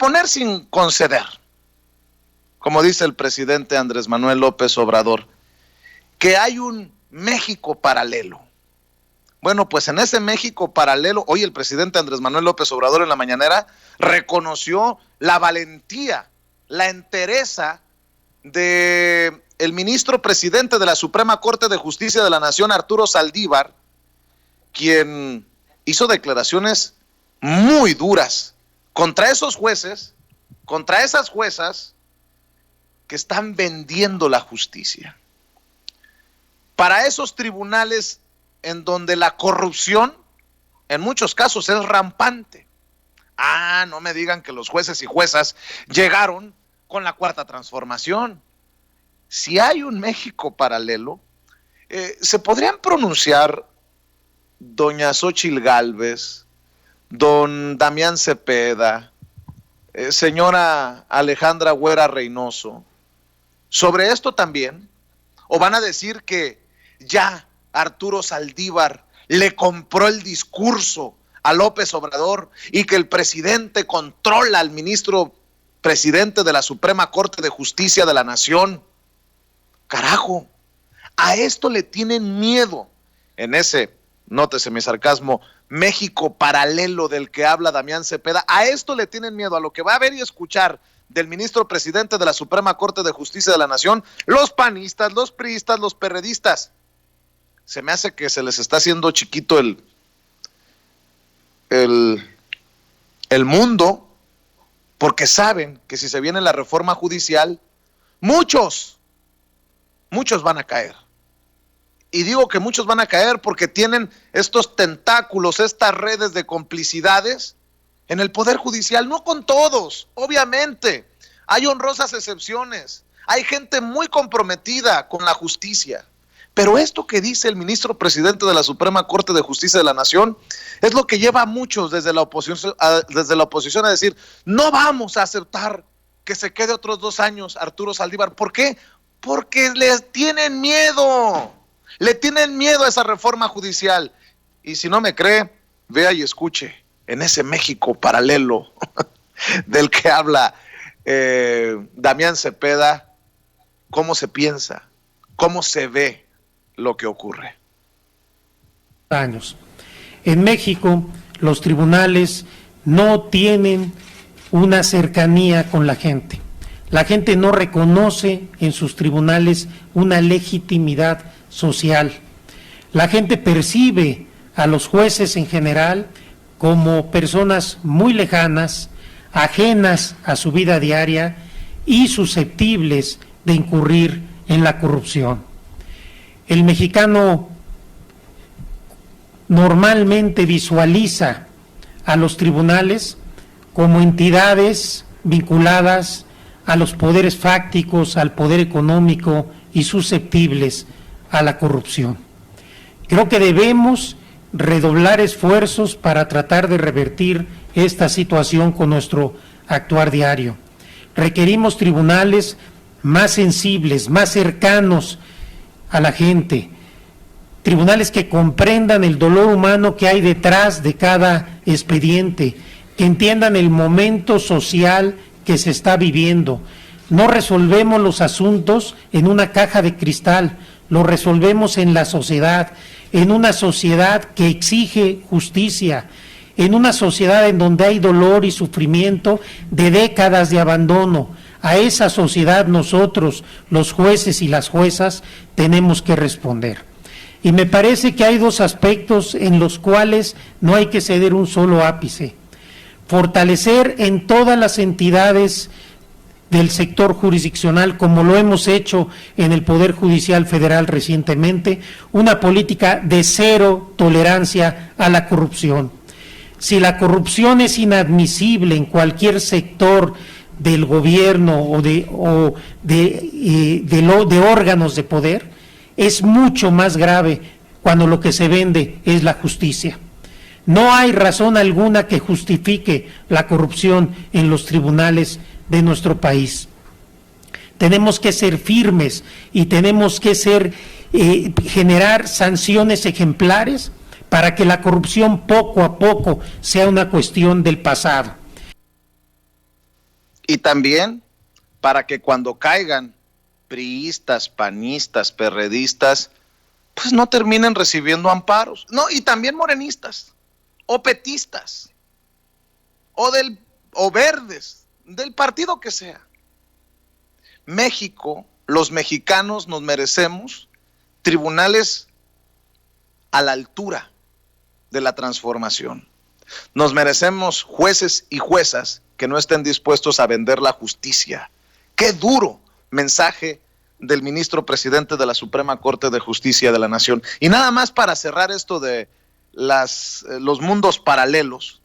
poner sin conceder, como dice el presidente Andrés Manuel López Obrador, que hay un México paralelo. Bueno, pues en ese México paralelo, hoy el presidente Andrés Manuel López Obrador en la mañanera reconoció la valentía, la entereza de el ministro presidente de la Suprema Corte de Justicia de la Nación, Arturo Saldívar, quien hizo declaraciones muy duras contra esos jueces, contra esas juezas que están vendiendo la justicia. Para esos tribunales en donde la corrupción en muchos casos es rampante. No me digan que los jueces y juezas llegaron con la Cuarta Transformación. Si hay un México paralelo, se podrían pronunciar doña Xóchitl Gálvez, don Damián Cepeda, señora Alejandra Güera Reynoso, sobre esto también, o van a decir que ya Arturo Saldívar le compró el discurso a López Obrador y que el presidente controla al ministro presidente de la Suprema Corte de Justicia de la Nación. Carajo, a esto le tienen miedo en ese, nótese mi sarcasmo, México paralelo del que habla Damián Cepeda. A esto le tienen miedo, a lo que va a ver y escuchar del ministro presidente de la Suprema Corte de Justicia de la Nación, los panistas, los priistas, los perredistas. Se me hace que se les está haciendo chiquito el mundo, porque saben que si se viene la reforma judicial, muchos van a caer. Y digo que muchos van a caer porque tienen estos tentáculos, estas redes de complicidades en el Poder Judicial, no con todos, obviamente. Hay honrosas excepciones, hay gente muy comprometida con la justicia. Pero esto que dice el ministro presidente de la Suprema Corte de Justicia de la Nación es lo que lleva a muchos desde la oposición a decir, no vamos a aceptar que se quede otros 2 años Arturo Saldívar. ¿Por qué? Porque les tienen miedo, le tienen miedo a esa reforma judicial. Y si no me cree, vea y escuche en ese México paralelo del que habla Damián Cepeda, cómo se piensa, cómo se ve lo que ocurre. Años. En México, los tribunales no tienen una cercanía con la gente. La gente no reconoce en sus tribunales una legitimidad social. La gente percibe a los jueces en general como personas muy lejanas, ajenas a su vida diaria y susceptibles de incurrir en la corrupción. El mexicano normalmente visualiza a los tribunales como entidades vinculadas a los poderes fácticos, al poder económico y susceptibles a la corrupción. Creo que debemos redoblar esfuerzos para tratar de revertir esta situación con nuestro actuar diario. Requerimos tribunales más sensibles, más cercanos a la gente, tribunales que comprendan el dolor humano que hay detrás de cada expediente, que entiendan el momento social que se está viviendo. No resolvemos los asuntos en una caja de cristal, los resolvemos en la sociedad, en una sociedad que exige justicia, en una sociedad en donde hay dolor y sufrimiento de décadas de abandono. A esa sociedad nosotros, los jueces y las juezas, tenemos que responder. Y me parece que hay 2 aspectos en los cuales no hay que ceder un solo ápice. Fortalecer en todas las entidades del sector jurisdiccional, como lo hemos hecho en el Poder Judicial Federal recientemente, una política de cero tolerancia a la corrupción. Si la corrupción es inadmisible en cualquier sector del gobierno o de órganos de poder, es mucho más grave cuando lo que se vende es la justicia. No hay razón alguna que justifique la corrupción en los tribunales de nuestro país. Tenemos que ser firmes y tenemos que generar sanciones ejemplares para que la corrupción poco a poco sea una cuestión del pasado. Y también para que cuando caigan priistas, panistas, perredistas, pues no terminen recibiendo amparos. No, y también morenistas, o petistas, o verdes, del partido que sea. México, los mexicanos nos merecemos tribunales a la altura de la transformación. Nos merecemos jueces y juezas que no estén dispuestos a vender la justicia. ¡Qué duro mensaje del ministro presidente de la Suprema Corte de Justicia de la Nación! Y nada más para cerrar esto de los mundos paralelos,